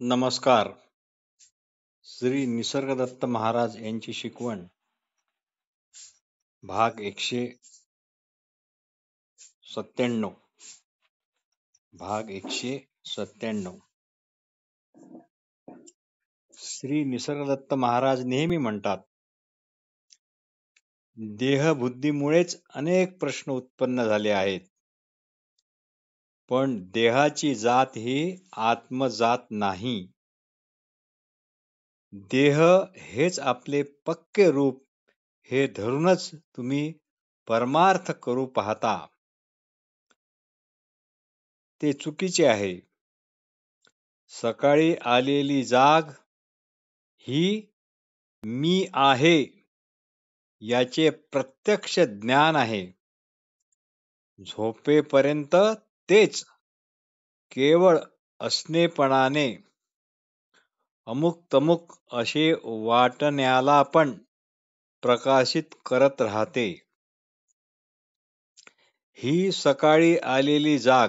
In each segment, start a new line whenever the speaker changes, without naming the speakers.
नमस्कार. श्री निसर्गदत्त महाराज यांची शिकवण भाग 197 भाग 197. श्री निसर्गदत्त महाराज नेहमी म्हणतात, देहबुद्धीमुळेच अनेक प्रश्न उत्पन्न झाले आहेत, पण देहाची जात ही आत्मजात नाही. देह हेच आपले पक्के रूप हे धरूनच तुम्ही परमार्थ करू पाहता. ते चुकीचे आहे. सकाळी आलेली जाग ही मी आहे याचे प्रत्यक्ष ज्ञान आहे. झोपेपर्यंत तेच केवळ असणेपणाने अमुक तमुक असे वाटण्याला पण प्रकाशित करत राहते. ही सकाळी आलेली जाग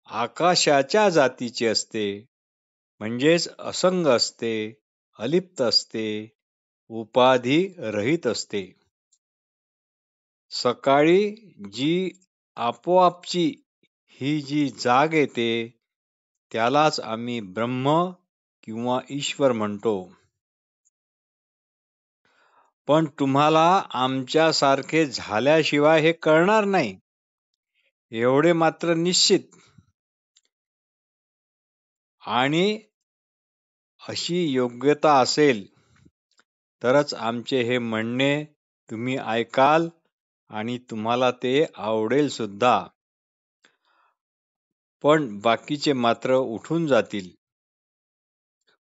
आकाशाच्या जातीची असते, म्हणजेच असंग असते, अलिप्त असते, उपाधी रहित असते. सकाळी जी आपोआपची ही जी जाग येते त्यालाच आम्ही ब्रह्म किंवा ईश्वर म्हणतो. पण तुम्हाला आमच्यासारखे झाल्याशिवाय हे कळणार नाही, एवढे मात्र निश्चित. आणि अशी योग्यता असेल तरच आमचे हे म्हणणे तुम्ही ऐकाल आणि तुम्हाला ते आवडेल सुद्धा. पण बाकीचे मात्र उठून जातील.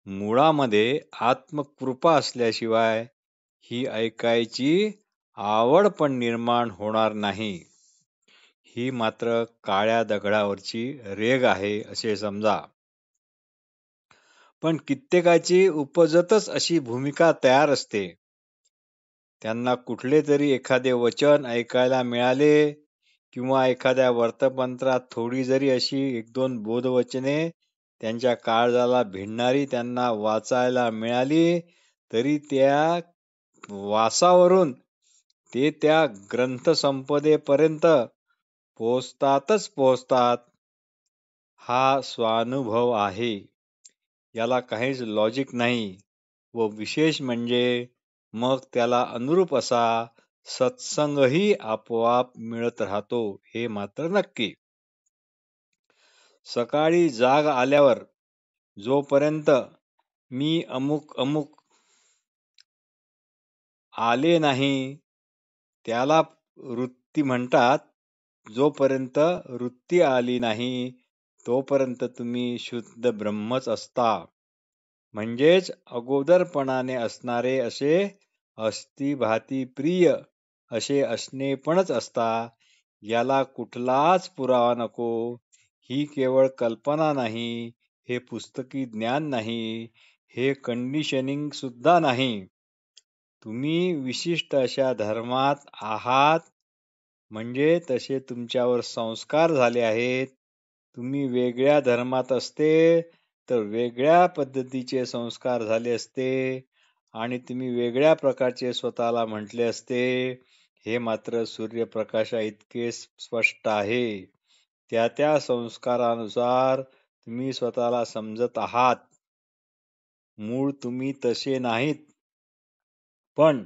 मुळामध्ये आत्मकृपा असल्याशिवाय ही ऐकायची आवड पण निर्माण होणार नाही. ही मात्र काळ्या दगडावरची रेघ आहे असे समजा. पण कित्येकाची उपजतच अशी भूमिका तयार असते. त्यांना कुठले तरी एखादे वचन ऐकायला मिळाले किंवा एखाद्या वर्तमानपत्रात थोडी जरी अशी एक दोन बोधवचने त्यांच्या काळजाला भिडणारी त्यांना वाचायला मिळाली तरी त्या वासावरून ते त्या ग्रंथसंपदेपर्यंत पोहोचतातच पोहोचतात. हा स्वानुभव आहे. याला काहीच लॉजिक नाही. व विशेष म्हणजे मग त्याला अनुरूप असा सत्संगही आपोआप मिळत राहतो, हे मात्र नक्की. सकाळी जाग आल्यावर जोपर्यंत मी अमुक अमुक आले नाही त्याला वृत्ती म्हणतात. जोपर्यंत वृत्ती आली नाही तोपर्यंत तुम्ही शुद्ध ब्रह्मच असता. म्हणजेच अगोदरपणाने असणारे असे अस्थिभाती प्रिय असे असणेपणच असता. याला कुठलाच पुरावा नको. ही केवळ कल्पना नाही, हे पुस्तकी ज्ञान नाही, हे कंडिशनिंग सुद्धा नाही. तुम्ही विशिष्ट अशा धर्मात आहात म्हणजे तसे तुमच्यावर संस्कार झाले आहेत. तुम्ही वेगळ्या धर्मात असते तर वेगळ्या पद्धतीचे संस्कार झाले असते आणि तुम्ही वेगळ्या प्रकारचे स्वतःला म्हटले असते. हे मात्र सूर्यप्रकाशा इतके स्पष्ट आहे. त्या त्या संस्कारानुसार तुम्ही स्वतःला समजत आहात. मूळ तुम्ही तसे नाहीत. पण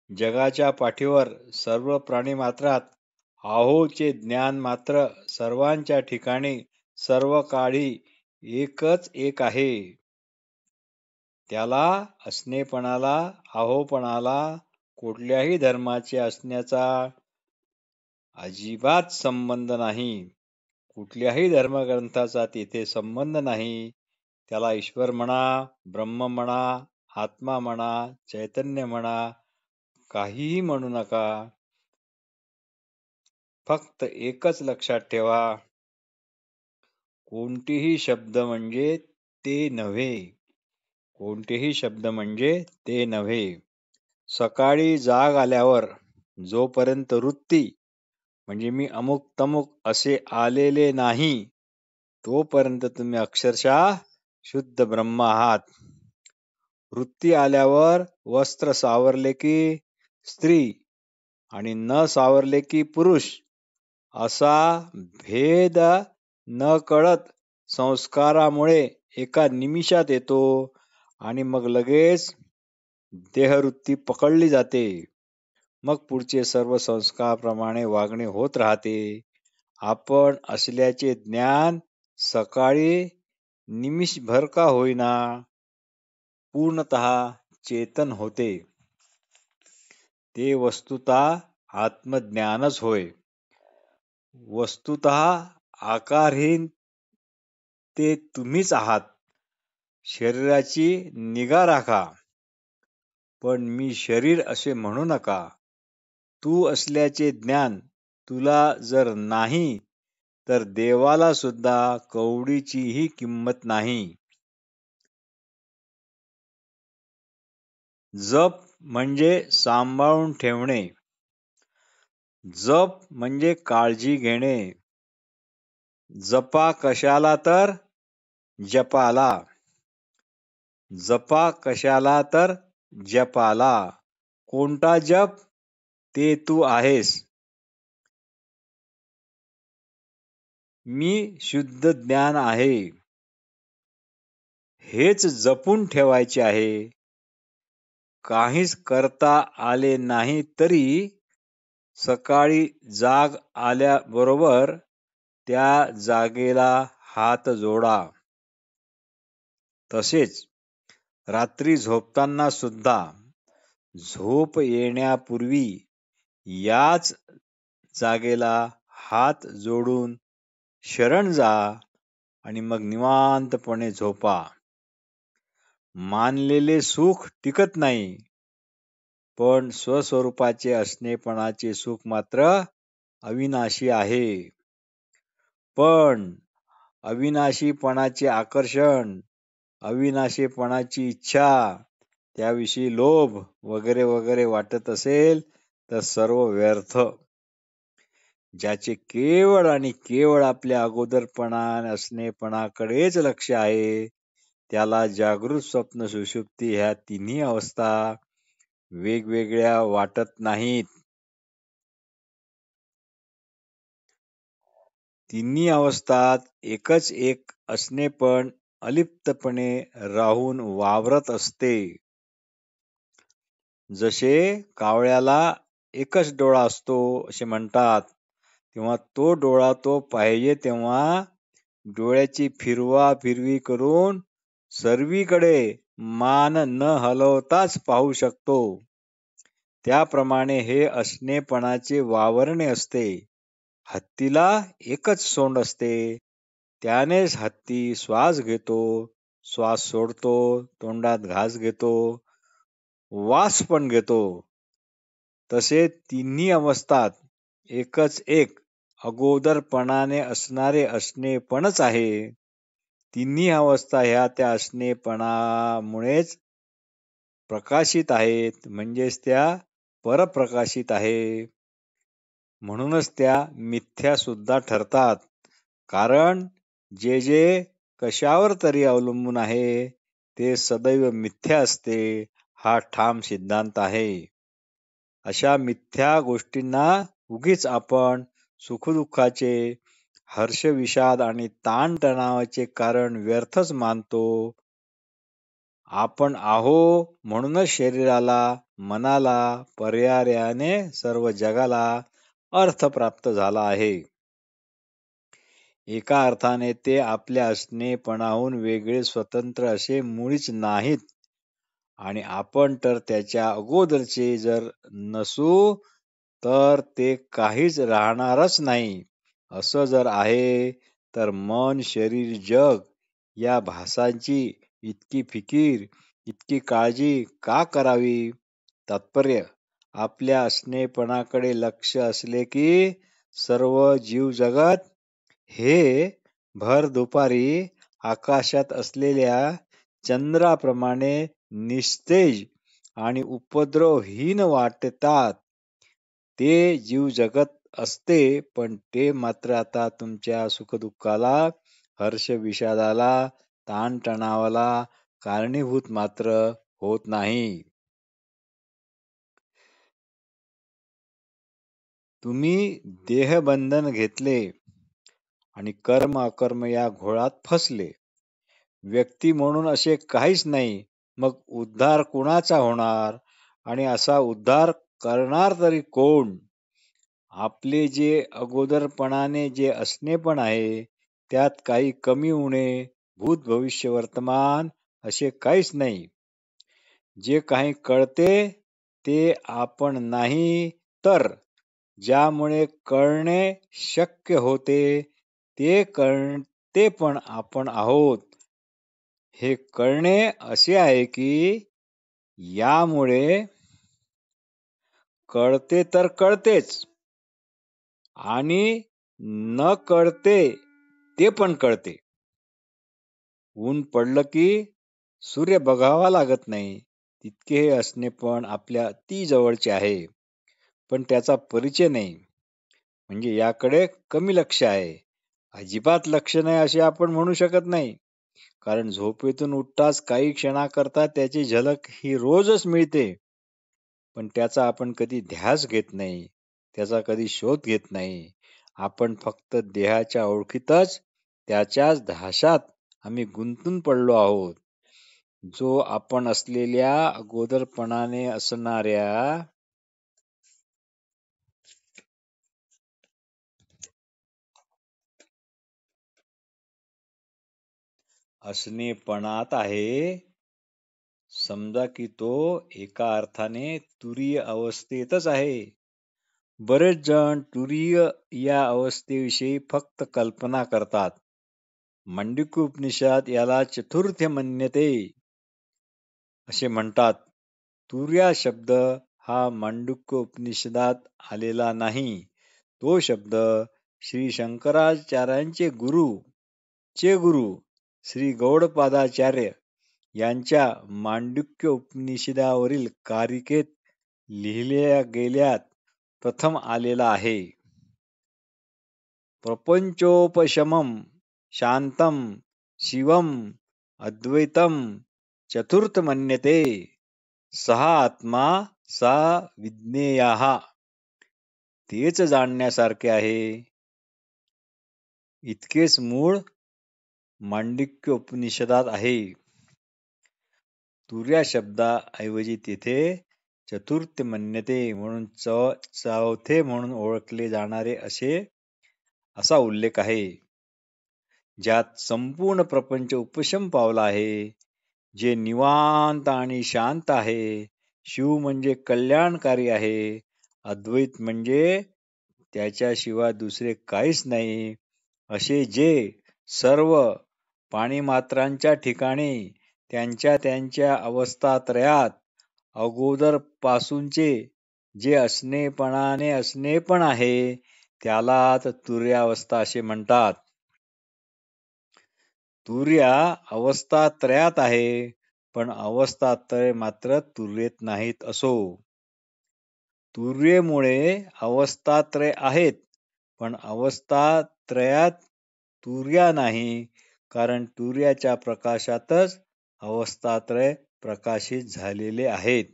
जगाच्या पाठीवर सर्व प्राणीमात्रात आहोचे ज्ञान मात्र सर्वांच्या ठिकाणी सर्व काळी एकच एक आहे. त्याला असणेपणाला आहोपणाला कुठल्याही धर्माचे असण्याचा अजिबात संबंध नाही. कुठल्याही धर्मग्रंथाचा तेथे संबंध नाही. त्याला ईश्वर म्हणा, ब्रह्म म्हणा, आत्मा म्हणा, चैतन्य म्हणा, काहीही म्हणू नका. फक्त एकच लक्षात ठेवा, कोणतेही शब्द म्हणजे ते नव्हे. कोणतेही शब्द म्हणजे ते नव्हे. सकाळी जाग आल्यावर जोपर्यंत वृत्ती म्हणजे मी अमुक तमुक असे आलेले नाही तोपर्यंत तुम्ही अक्षरशः शुद्ध ब्रह्म आहात. वृत्ती आल्यावर वस्त्र सावरले की स्त्री आणि न सावरले की पुरुष असा भेद न कळत संस्कारामुळे एका निमिषात येतो आणि मग लगेच देहवृत्ती पकडली जाते. मग पुढचे सर्व संस्काराप्रमाणे वागणे होत राहते. आपण असल्याचे ज्ञान सकाळी निमिषभर का होईना पूर्णतः चेतन होते. ते वस्तुतः आत्मज्ञानच होय. वस्तुतः आकारहीन ते तुम्हीच आहात. शरीराची निगा राखा, पण मी शरीर असे म्हणू नका. तू असल्याचे ज्ञान तुला जर नाही तर देवाला सुद्धा कवडीचीही किंमत नाही. जप म्हणजे सांभाळून ठेवणे. जप म्हणजे काळजी घेणे. जपा कशाला तर जपाला. जपा कशाला तर जपाला. कोणता जप? ते तू आहेस. मी शुद्ध ज्ञान आहे. हेच जपून ठेवायचे आहे. काहीच करता आले नाही तरी सकाळी जाग आल्याबरोबर त्या जागेला हात जोडा. तसेच रात्री झोपताना सुद्धा झोप येण्यापूर्वी याच जागेला हात जोडून शरण जा आणि मग निवांतपणे झोपा. मानलेले सुख टिकत नाही, पण स्वस्वरूपाचे असणेपणाचे सुख मात्र अविनाशी आहे. पण अविनाशीपणाचे आकर्षण, अविनाशीपणाची इच्छा, त्याविषयी लोभ वगैरे वगैरे वाटत असेल तर सर्व व्यर्थ. ज्याचे केवळ आणि केवळ आपल्या अगोदरपणा असणेपणाकडेच लक्ष आहे, त्याला जागृत, स्वप्न, सुषुप्ती ह्या तिन्ही अवस्था वेगवेगळ्या वाटत नाहीत. तिन्ही अवस्थात एकच एक असणेपण अलिप्तपणे राहून वावरत असते. जसे कावळ्याला एकच डोळा असतो असे म्हणतात, तेव्हा तो डोळा तो पाहिजे तेव्हा डोळ्याची फिरवाफिरवी करून सर्वीकडे मान न हलवताच पाहू शकतो. त्याप्रमाणे हे असणेपणाचे वावरणे असते. हत्तीला एकच सोंड असते. त्यानेच हत्ती श्वास घेतो, श्वास सोडतो, तोंडात घास घेतो, वास पण घेतो. तसे तिन्ही अवस्थात एकच एक अगोदरपणाने असणारे असणेपणच आहे. तिन्ही अवस्था ह्या त्या असणेपणामुळेच प्रकाशित आहेत, म्हणजेच त्या परप्रकाशित आहे. म्हणूनच त्या मिथ्या सुद्धा ठरतात. कारण जे जे कशावर तरी अवलंबून आहे ते सदैव मिथ्या असते, हा ठाम सिद्धांत आहे. अशा मिथ्या गोष्टींना उगीच आपण सुखदुःखाचे, हर्षविषाद आणि ताणतणावाचे कारण व्यर्थच मानतो. आपण आहो म्हणूनच शरीराला, मनाला, पर्यायाने सर्व जगाला अर्थ प्राप्त झाला आहे. एका अर्थाने ते आपल्या असणेपणाहून वेगळे, स्वतंत्र असे मुळीच नाहीत. आणि आपण तर त्याच्या अगोदरचे जर नसू तर ते काहीच राहणारच नाही. असं जर आहे तर मन, शरीर, जग या भासांची इतकी फिकीर, इतकी काळजी का करावी? तात्पर्य, आपल्या असणेपणाकडे लक्ष असले की सर्व जीवजगत हे भर दुपारी आकाशात असलेल्या चंद्राप्रमाणे निस्तेज आणि उपद्रवहीन वाटतात. ते जीवजगत असते, पण ते मात्र आता तुमच्या सुखदुःखाला हर्ष विषादाला, ताणतणावाला कारणीभूत मात्र होत नाही. तुम्ही देहबंधन घेतले आणि कर्म अकर्म या घोळात फसले. व्यक्ती म्हणून असे काहीच नाही, मग उद्धार कुणाचा होणार आणि असा उद्धार करणार तरी कोण? आपले जे अगोदरपणाने जे असणेपण आहे त्यात काही कमी उणे, भूत भविष्य वर्तमान असे काहीच नाही. जे काही कळते ते आपण नाही, तर ज्यामुळे कळणे शक्य होते ते कळते पण आपण आहोत. हे कळणे असे आहे की यामुळे कळते तर कळतेच आणि न कळते ते पण कळते. ऊन पडलं की सूर्य बघावा लागत नाही, तितके हे असणे पण आपल्या अति जवळचे आहे, पण त्याचा परिचय नाही. म्हणजे याकडे कमी लक्ष आहे. अजिबात लक्ष नाही असे आपण म्हणू शकत नाही, कारण झोपेतून उठताच काही क्षणाकरता त्याची झलक ही रोजच मिळते, पण त्याचा आपण कधी ध्यास घेत नाही, त्याचा कधी शोध घेत नाही. आपण फक्त देहाच्या ओळखीतच त्याच्याच ध्यासात आम्ही गुंतून पडलो आहोत. जो आपण असलेल्या अगोदरपणाने असणाऱ्या असणेपणात आहे. समजा की तो एका अर्थाने तुरीय अवस्थेतच आहे. बरेच जण तुरीय या अवस्थेविषयी फक्त कल्पना करतात. मांडूक्य उपनिषद याला चतुर्थ मन्यते असे म्हणतात. तुर्या शब्द हा मांडूक्य उपनिषदात आलेला नाही. तो शब्द श्री शंकराचार्यांचे गुरु श्री गौडपादाचार्य यांच्या मांडूक्य उपनिषदावरील कारिकेत लिहिल्या गेल्यात प्रथम आलेला आहे. प्रपंचोपशमम शांतम शिवम अद्वैतम चतुर्थ मन्यते सहा आत्मा सा विज्ञेयाः. तेच जाणण्यासारखे आहे. इतकेच मूळ मांडूक्य उपनिषदात आहे. तुर्या शब्दाऐवजी तिथे चतुर्थ मन्यते म्हणून चौथे म्हणून ओळखले जाणारे असा उल्लेख आहे, ज्यात संपूर्ण प्रपंच उपशम पावला आहे, जे निवांत आणि शांत आहे. शिव म्हणजे कल्याणकारी आहे. अद्वैत म्हणजे त्याच्याशिवाय दुसरे काहीच नाही. असे जे सर्व प्राणिमात्रांच्या ठिकाणी त्यांच्या त्यांच्या अवस्थात्रयात अगोदरपासूनचे जे असणेपणाने असणेपण आहे त्यालाच तुर्यावस्था असे म्हणतात. तुर्या अवस्थात्रयात आहे, पण अवस्थात्रय मात्र तुर्येत नाहीत असो. तुर्येमुळे अवस्थात्रय आहेत, पण अवस्थात्रयात तुर्या नाही, कारण तुर्याच्या प्रकाशातच अवस्थात्रय प्रकाशित झालेले आहेत.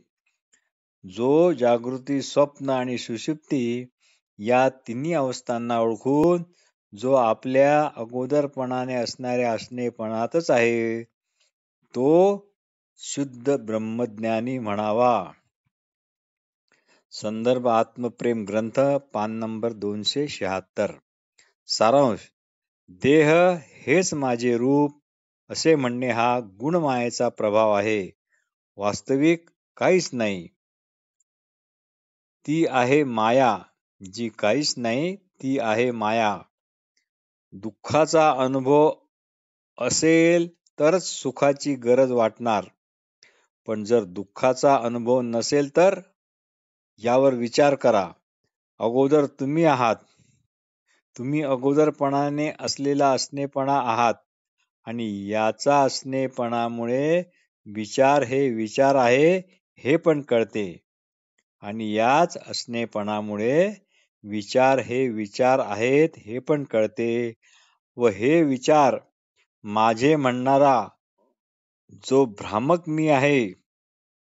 जो जागृती, स्वप्न आणि सुषुप्ती या तिन्ही अवस्थांना ओळखून जो आपल्या अगोदरपणाने असणाऱ्या असणेपणातच आहे, तो शुद्ध ब्रह्मज्ञानी म्हणावा. संदर्भ आत्मप्रेम ग्रंथ पान नंबर 276. सारांश. देह हेच माझे रूप असे म्हणणे हा गुणमायेचा प्रभाव आहे. वास्तविक काहीच नाही. ती आहे माया. जी काहीच नाही ती आहे माया. दुःखाचा अनुभव असेल तरच सुखाची गरज वाटणार, पण जर दुःखाचा अनुभव नसेल तर? यावर विचार करा. अगोदर तुम्ही आहात. तुम्ही अगोदरपणाने असलेला असणेपणा आहात आणि याचा असणेपणामुळे विचार हे विचार आहे हे पण कळते, आणि याच असणेपणामुळे विचार हे विचार आहेत हे पण कळते, व हे विचार माझे म्हणणारा जो भ्रामक मी आहे,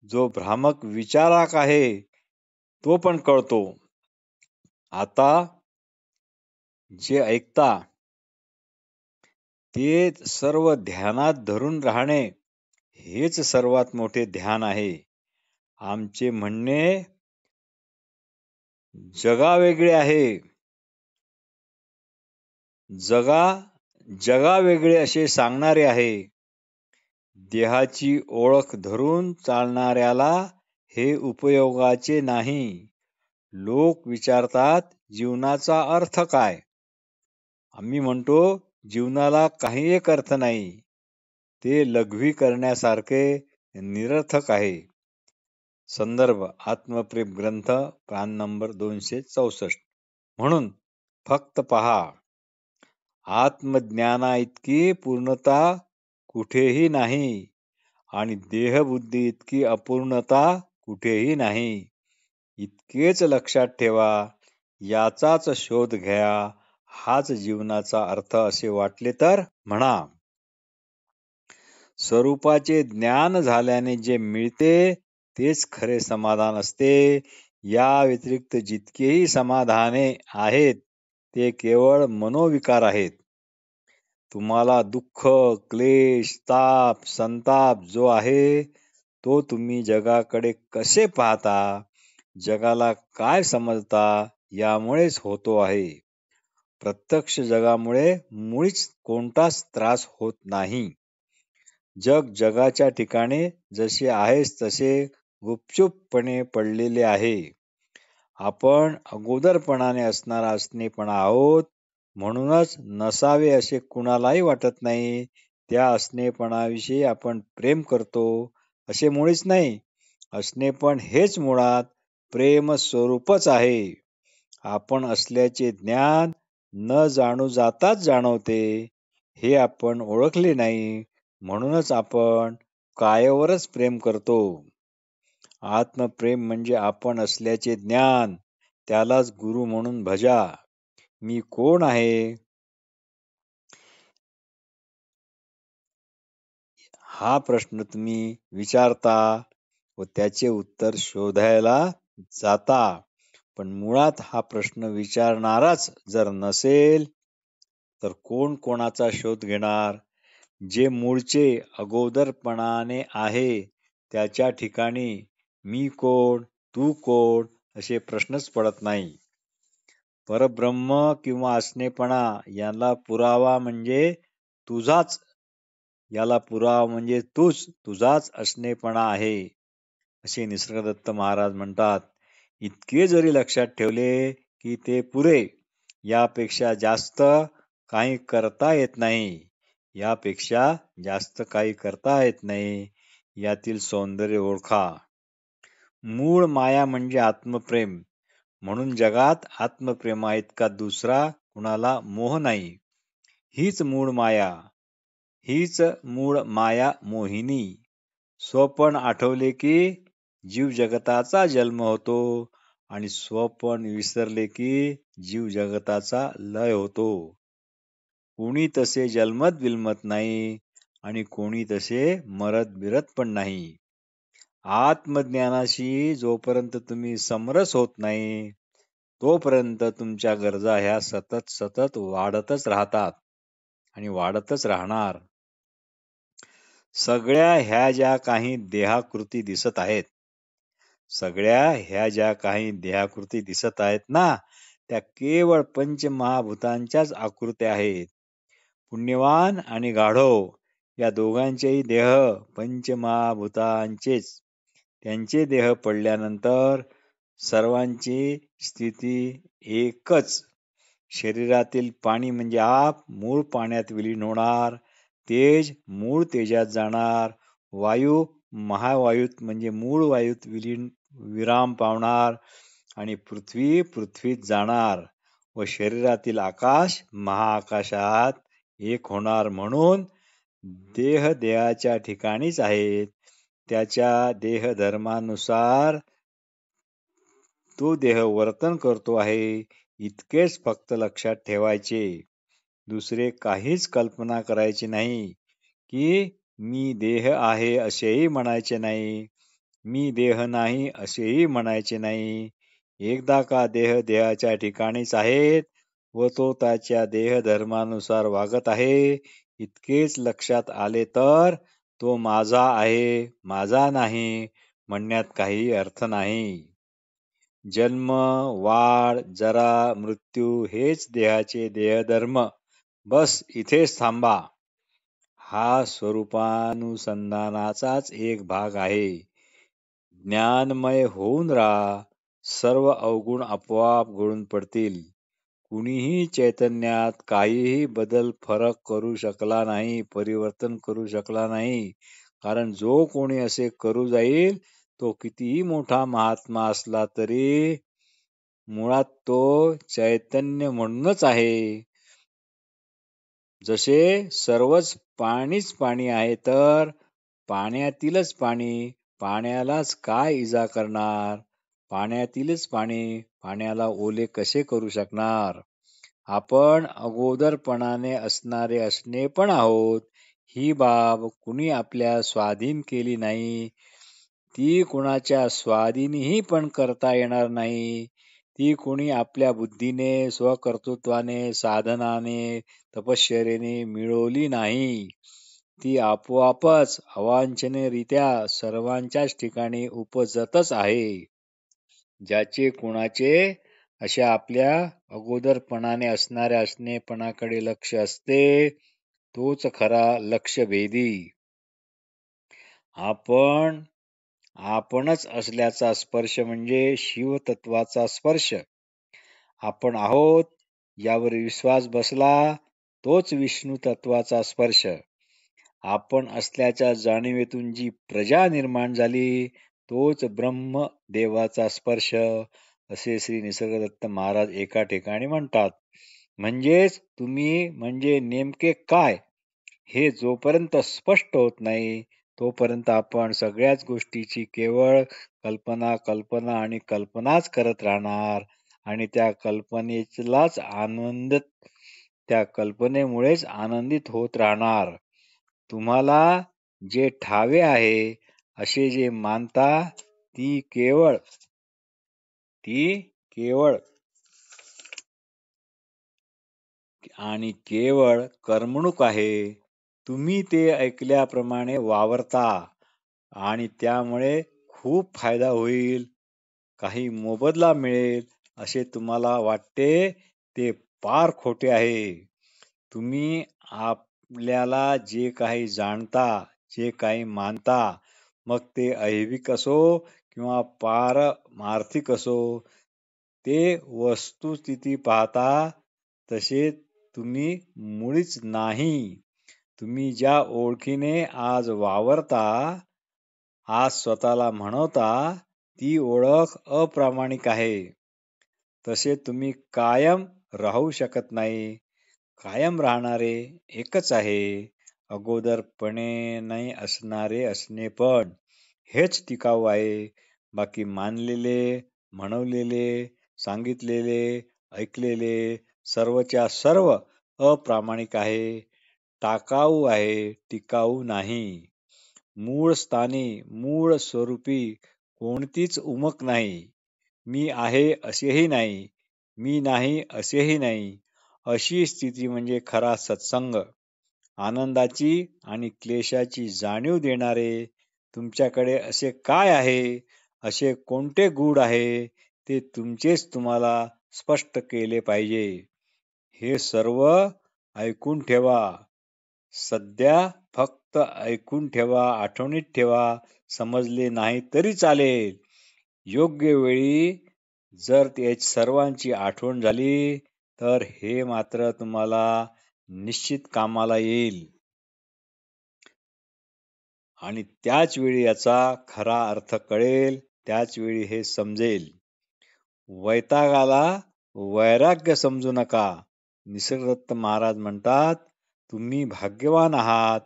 जो भ्रामक विचारक आहे, तो पण कळतो. आता जे ऐकता ते सर्व ध्यानात धरून राहणे हेच सर्वात मोठे ध्यान आहे. आमचे म्हणणे जगावेगळे आहे. जगावेगळे असे सांगणारे आहे. देहाची ओळख धरून चालणाऱ्याला हे उपयोगाचे नाही. लोक विचारतात जीवनाचा अर्थ काय? आम्ही म्हणतो जीवनाला काही एक अर्थ नाही. ते लघवी करण्यासारखे निरर्थक आहे. संदर्भ आत्मप्रेम ग्रंथ प्राण नंबर 264. म्हणून फक्त पहा, आत्मज्ञाना इतकी पूर्णता कुठेही नाही आणि देहबुद्धी इतकी अपूर्णता कुठेही नाही. इतकेच लक्षात ठेवा. याचाच शोध घ्या. हाच जीवनाचा अर्थ असे वाटले तर म्हणा. स्वरूपाचे ज्ञान झाल्याने जे मिळते तेच खरे समाधान असते. या व्यतिरिक्त जितकेही समाधाने आहेत ते केवळ मनोविकार आहेत. तुम्हाला दुःख, क्लेश, ताप, संताप जो आहे तो तुम्ही जगाकडे कसे पाहता, जगाला काय समजता यामुळेच होतो आहे. प्रत्यक्ष जगामुळे मुळीच कोणताच त्रास होत नाही. जग जगाच्या ठिकाणी जसे आहेस तसे गुपचूपपणे पडलेले आहे. आपण अगोदरपणाने असणारा असणेपणा आहोत. म्हणूनच नसावे असे कुणालाही वाटत नाही. त्या असणेपणाविषयी आपण प्रेम करतो असे मुळीच नाही. असणेपण हेच मुळात प्रेम स्वरूपच आहे. आपण असल्याचे ज्ञान न जाणू जाताच जाणवते. हे आपण ओळखले नाही, म्हणूनच आपण कायवरच प्रेम करतो. आत्मप्रेम म्हणजे आपण असल्याचे ज्ञान. त्यालाच गुरु म्हणून भजा. मी कोण आहे हा प्रश्न तुम्ही विचारता व त्याचे उत्तर शोधायला जाता. पण मुळात हा प्रश्न विचारणाराच जर नसेल तर कोण कोणाचा शोध घेणार? जे मूळचे अगोदरपणाने आहे त्याच्या ठिकाणी मी कोण, तू कोण असे प्रश्नच पडत नाही. परब्रह्म किंवा असणेपणा याला पुरावा म्हणजे तुझाच असणेपणा आहे असे निसर्गदत्त महाराज म्हणतात. इतके जरी लक्षात ठेवले की ते पुरे. यापेक्षा जास्त काही करता येत नाही. यातील सौंदर्य ओळखा. मूळ माया म्हणजे आत्मप्रेम. म्हणून जगात आत्मप्रेमा इतका दुसरा कुणाला मोह नाही. हीच मूळ माया मोहिनी. स्वपन आठवले की जीव जगताचा जन्म होतो आणि स्वपन विसरले की जीव जगताचा लय होतो. कोणी तसे जन्मत बिलमत नाही आणि कोणी तसे मरत बिरत पण नाही. आत्मज्ञानाशी जोपर्यंत तुम्ही समरस होत नाही तोपर्यंत तुमच्या गरजा ह्या सतत वाढतच राहतात आणि वाढतच राहणार. सगळ्या ह्या ज्या काही देहाकृती दिसत आहेत ना, त्या केवळ पंचमहाभूतांच्याच आकृत्या आहेत. पुण्यवान आणि गाढव या दोघांचेही देह पंचमहाभूतांचेच. त्यांचे देह पडल्यानंतर सर्वांची स्थिती एकच. शरीरातील पाणी म्हणजे आप मूळ पाण्यात विलीन होणार, तेज मूळ तेजात जाणार, वायू महावायूत म्हणजे मूळ वायूत विराम पावणार आणि पृथ्वी पृथ्वीत जाणार व शरीरातील आकाश महाआकाशात एक होणार. म्हणून देह देहाच्या ठिकाणीच आहेत. त्याच्या देहधर्मानुसार तो देह वर्तन करतो आहे. इतकेच फक्त लक्षात ठेवायचे. दुसरे काहीच कल्पना करायची नाही, की मी देह आहे असेही म्हणायचे नाही, मी देह नाही असेही म्हणायचे नाही. एकदा का देहाच्या ठिकाणीच आहेत व तो त्याच्या देहधर्मानुसार वागत आहे, इतकेच लक्षात आले तर तो माझा आहे, माझा नाही म्हणण्यात काही अर्थ नाही. जन्म, वाढ, जरा, मृत्यू हेच देहाचे देहधर्म. बस इथेच थांबा. हा स्वरूपानुसंधानाचाच एक भाग आहे. ज्ञानमय होऊन राहा. सर्व अवगुण आपोआप गळून पडतील. कुणीही चैतन्यात काहीही बदल फरक करू शकला नाही, परिवर्तन करू शकला नाही. कारण जो कोणी असे करू जाईल तो कितीही मोठा महात्मा असला तरी मुळात तो चैतन्य म्हणूनच आहे. जसे सर्वच पाणीच पाणी आहे, तर पाण्यातीलच पाणी पाण्यालाच काय इजा करणार? पाण्यातीलच पाणी पाण्याला ओले कसे करू शकणार? आपण अगोदरपणाने असणे पण आहोत. ही बाब कुणी आपल्या स्वाधीन केली नाही. ती कुणाच्या स्वाधीनही पण करता येणार नाही. ती कुणी आपल्या बुद्धीने, स्वकर्तृत्वाने, साधनाने, तपश्चर्येने मिळवली नाही. ती आपोआपच अवांछनीयरित्या सर्वांच्याच ठिकाणी उपजतच आहे. ज्याचे कुणाचे अशा आपल्या अगोदरपणाने असणाऱ्या असणेपणाकडे लक्ष असते, तोच खरा लक्षभेदी. आपणच असल्याचा स्पर्श म्हणजे शिवतत्वाचा स्पर्श. आपण आहोत यावर विश्वास बसला तोच विष्णू तत्वाचा स्पर्श. आपण असल्याच्या जाणीवेतून जी प्रजा निर्माण झाली तोच ब्रह्म देवाचा स्पर्श, असे श्री निसर्गदत्त महाराज एका ठिकाणी म्हणतात. म्हणजेच तुम्ही म्हणजे नेमके काय हे जोपर्यंत स्पष्ट होत नाही तोपर्यंत आपण सगळ्याच गोष्टीची केवळ कल्पना आणि कल्पनाच करत राहणार आणि त्या कल्पनेमुळेच आनंदित होत राहणार. तुम्हाला जे ठावे आहे असे जे मानता ती केवळ आणि केवळ कर्मणूक आहे. तुम्ही ते ऐकल्याप्रमाणे वावरता आणि त्यामुळे खूप फायदा होईल, काही मोबदला मिळेल असे तुम्हाला वाटते ते पार खोटे आहे. तुम्ही आपल्याला जे काही जाणता, जे काही मानता, मग ते ऐहिक असो किंवा पारमार्थिक असो, ते वस्तुस्थिती पाहता तसे तुम्ही मुळीच नाही. तुम्ही ज्या ओळखीने आज वावरता, आज स्वतःला म्हणवता, ती ओळख अप्रामाणिक आहे. तसे तुम्ही कायम राहू शकत नाही. कायम राहणारे एकच आहे. अगोदरपणे नाही असणारे असणे पण हेच टिकाऊ आहे. बाकी मानलेले, म्हणवलेले, सांगितलेले, ऐकलेले सर्वच्या सर्व अप्रामाणिक आहे, टाकाऊ आहे, टिकाऊ नाही. मूळ स्थानी, मूळ स्वरूपी कोणतीच उमक नाही. मी आहे असेही नाही, मी नाही असेही नाही. अशी स्थिती म्हणजे खरा सत्संग. आनंदाची आणि क्लेशाची जाणीव देणारे तुमच्याकडे असे काय आहे, असे कोणते गूढ आहे, ते तुमचेच तुम्हाला स्पष्ट केले पाहिजे. हे सर्व ऐकून ठेवा. सध्या फक्त ऐकून ठेवा, आठवणीत ठेवा. समजले नाही तरी चालेल. योग्य वेळी जर त्याची सर्वांची आठवण झाली तर हे मात्र तुम्हाला निश्चित कामाला येईल आणि त्याच वेळी याचा खरा अर्थ कळेल. त्याच वेळी हे समजेल. वैतागाला वैराग्य समजू नका. निसर्गदत्त महाराज म्हणतात, तुम्ही भाग्यवान आहात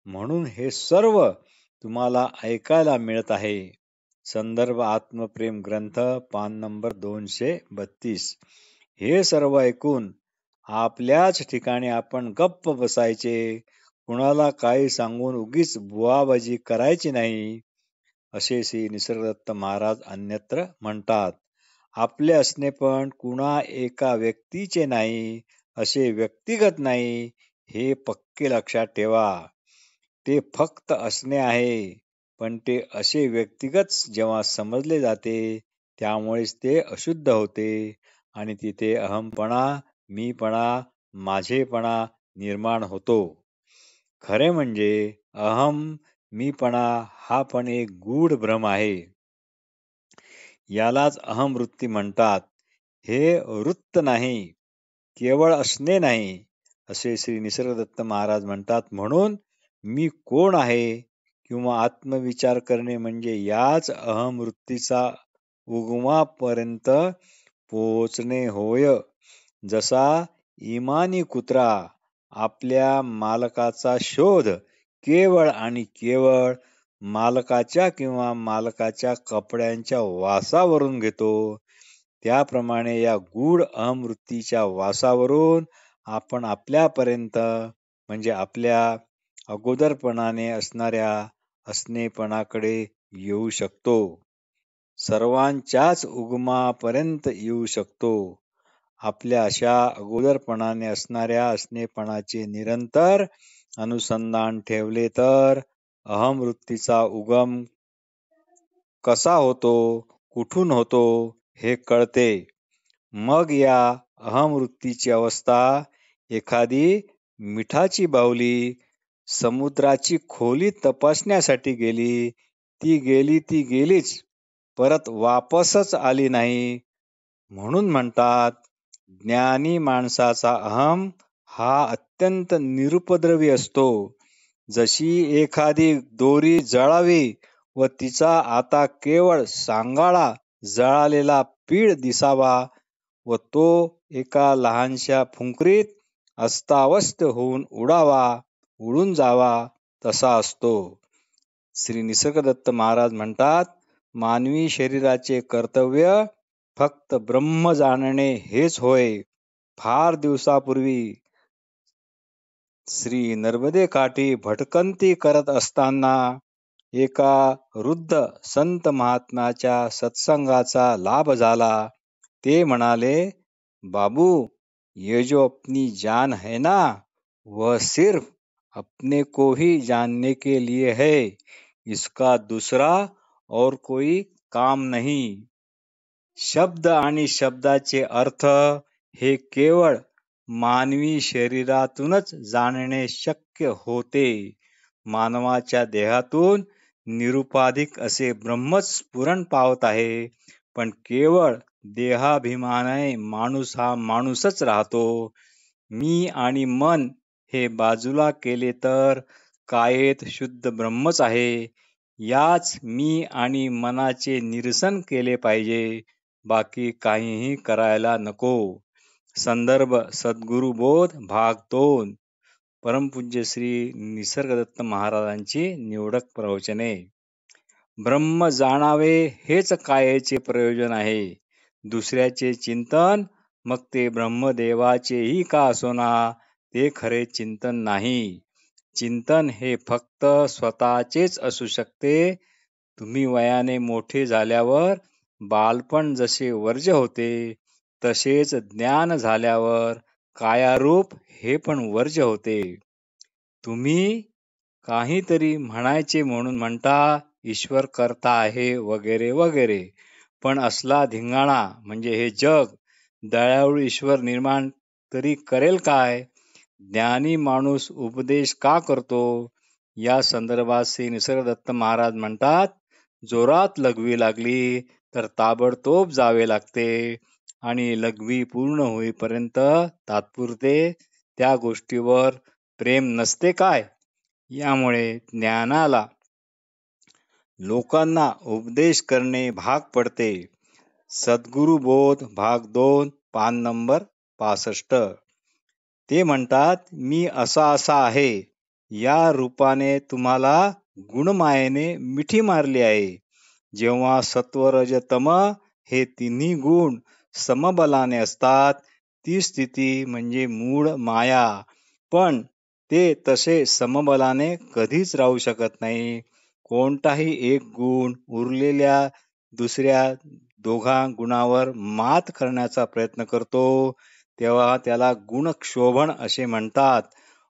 म्हणून हे सर्व तुम्हाला ऐकायला मिळत आहे. संदर्भ आत्मप्रेम ग्रंथ पान नंबर 232. हे सर्व ऐकून आपल्याच ठिकाणी आपण गप्प बसायचे, कुणाला काही सांगून उगीच बुवाबाजी करायची नाही, असे श्री निसर्गदत्त महाराज अन्यत्र म्हणतात. आपले असणे पण कुणा एका व्यक्तीचे नाही, असे व्यक्तिगत नाही, हे पक्के लक्षात ठेवा. ते फक्त असणे आहे, पण ते असे व्यक्तिगत जेव्हा समजले जाते, त्यामुळेच ते अशुद्ध होते आणि तिथे अहमपणा, मीपणा, माझेपणा निर्माण होतो. खरे म्हणजे अहम, मीपणा हा पण एक गूढ भ्रम आहे. यालाच अहमवृत्ती म्हणतात. हे वृत्त नाही, केवळ असणे नाही, असे श्री निसर्गदत्त महाराज म्हणतात. म्हणून मी कोण आहे किंवा आत्मविचार करणे म्हणजे याच अहमवृत्तीचा उगमापर्यंत पोहोचणे होय. जसा इमानी कुत्रा आपल्या मालकाचा शोध केवळ आणि केवळ मालकाच्या किंवा मालकाच्या कपड्यांच्या वासावरून घेतो, त्याप्रमाणे या गूढ अहमवृत्तीच्या वासावरून आपण आपल्यापर्यंत म्हणजे आपल्या अगोदरपणाने असणाऱ्या असणेपणाकडे येऊ शकतो. सर्वांच्याच उगमापर्यंत येऊ शकतो. आपल्या अशा अगोदरपणाने असणाऱ्या असणेपणाचे निरंतर अनुसंधान ठेवले तर अहमवृत्तीचा उगम कसा होतो, कुठून होतो हे कळते. मग या अहमवृत्तीची अवस्था एखादी मिठाची बाहुली समुद्राची खोली तपासण्यासाठी गेली, ती गेलीच, परत वापसच आली नाही. म्हणून म्हणतात, ज्ञानी माणसाचा अहम हा अत्यंत निरुपद्रवी असतो. जशी एखादी दोरी जळावी व तिचा आता केवळ सांगाळा जळालेला पीळ दिसावा व तो एका लहानशा फुंकरीत अस्ताव्यस्त होऊन उडून जावा, तसा असतो. श्री निसर्गदत्त महाराज म्हणतात, मानवी शरीराचे कर्तव्य फक्त ब्रह्म जाणणे हेच होय. फार दिवसापूर्वी श्री नर्मदे काठी भटकंती करत असताना एका वृद्ध संत महात्म्याच्या सत्संगाचा लाभ झाला. ते म्हणाले, बाबू, ये जो अपनी जान है ना, वह सिर्फ अपने को ही जानने के लिए है, इसका दूसरा और कोई काम नहीं. शब्द आणि शब्दाचे अर्थ हे केवळ मानवी शरीरातूनच जाणणे शक्य होते. मानवाच्या देहातून निरुपाधिक असे ब्रह्मच स्फुरण पावत आहे, पण केवळ देहाभिमानाने माणूस हा माणूसच राहतो. मी आणि मन हे बाजूला केले तर कायेत शुद्ध ब्रह्मच आहे. याच मी आणि मनाचे निरसन केले पाहिजे, बाकी काहीही करायला नको. संदर्भ सद्गुरुबोध भाग 2. परमपूज्य श्री निसर्गदत्त महाराजांची निवडक प्रवचने. ब्रह्म जाणावे हेच कायेचे प्रयोजन आहे. दुसऱ्याचे चिंतन, मग ते ब्रह्मदेवाचेही का असोना, ते खरे चिंतन नाही. चिंतन हे फक्त स्वतःचेच असू शकते. तुम्ही वयाने मोठे झाल्यावर बालपण जसे वर्ज्य होते, तसेच ज्ञान झाल्यावर कायारूप हे पण वर्ज्य होते. तुम्ही काहीतरी म्हणायचे म्हणून म्हणता, ईश्वर करता आहे वगैरे वगैरे, पण असला धिंगाणा म्हणजे हे जग दयाळू ईश्वर निर्माण तरी करेल काय? ज्ञानी माणूस उपदेश का करतो? या संदर्भात श्री निसर्गदत्त महाराज म्हणतात, जोरात लघवी लागली तर ताबडतोब जावे लागते आणि लघवी पूर्ण होईपर्यंत तात्पुरते त्या गोष्टीवर प्रेम नसते काय? यामुळे ज्ञानाला लोकांना उपदेश करणे भाग पडते. सद्गुरुबोध भाग 2 पान नंबर 65. ते म्हणतात, मी असा आहे, या रूपाने तुम्हाला गुणमायेने मिठी मारली आहे. जेव्हा सत्व रज तम हे तिन्ही गुण समबलाने असतात, ती स्थिती म्हणजे मूळ माया. पण ते तसे समबलाने कधीच राहू शकत नाही. कोणताही एक गुण उरलेल्या दुसऱ्या दोघा गुणावर मात करण्याचा प्रयत्न करतो, तेव्हा त्याला गुणक्षोभण असे म्हणतात.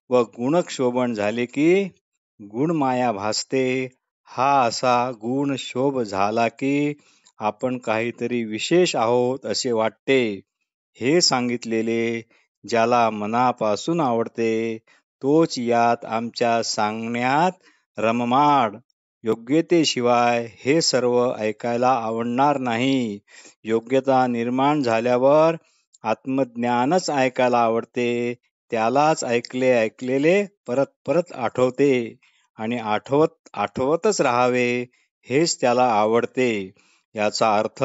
व गुणक्षोभण झाले की गुणमाया भासते. हा असा गुणक्षोभ झाला की आपण काहीतरी विशेष आहोत असे वाटते. हे सांगितलेले ज्याला मनापासून आवडते तोच यात आमच्या सांगण्यात रममाड. योग्यतेशिवाय हे सर्व ऐकायला आवडणार नाही. योग्यता निर्माण झाल्यावर आत्मज्ञानच ऐकायला आवडते. त्यालाच ऐकलेले परत परत आठवते आणि आठवतच राहावे हेच त्याला आवडते. याचा अर्थ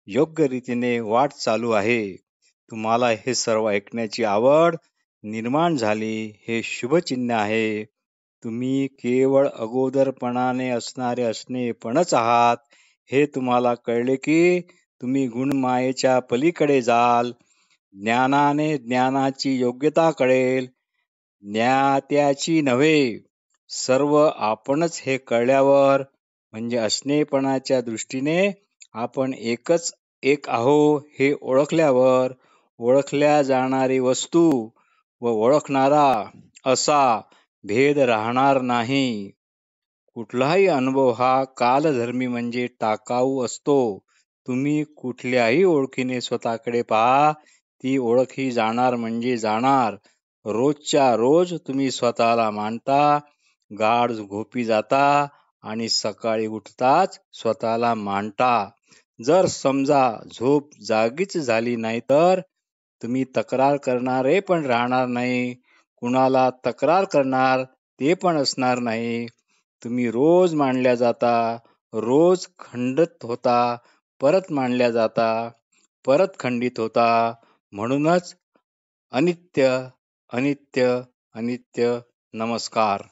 योग्य रीतीने वाट चालू आहे. तुम्हाला हे सर्व ऐकण्याची आवड निर्माण झाली हे शुभचिन्ह आहे. तुम्ही केवळ अगोदरपणाने असणे पणच आहात. हे तुम्हाला कळले की तुम्ही गुणमायेच्या पलीकडे जाल. ज्ञानाने ज्ञानाची योग्यता कळेल, ज्ञात्याची नव्हे. सर्व आपणच हे कळल्यावर म्हणजे असणेपणाच्या दृष्टीने आपण एकच एक आहो हे ओळखल्यावर ओळखल्या जाणारी वस्तू व ओळखणारा असा भेद राहणार नाही. कुठलाही अनुभव हा कालधर्मी म्हणजे टाकाऊ असतो. तुम्ही कुठल्याही ओळखीने स्वतःकडे पहा, ती ओळखी जाणार म्हणजे जाणार. रोजच्या रोज तुम्ही स्वतःला मांडता, गाढ झोपी जाता आणि सकाळी उठताच स्वतःला मांडता. जर समजा झोप जागीच झाली नाही तर तुम्ही तक्रार करणारे पण राहणार नाही, कुणाला तक्रार करणार ते पण असणार नाही. तुम्ही रोज मांडल्या जाता, रोज खंडित होता, परत मांडल्या जाता, परत खंडित होता. म्हणूनच अनित्य अनित्य अनित्य. नमस्कार.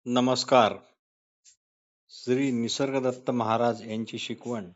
नमस्कार. श्री निसर्गदत्त महाराज यांची शिकवण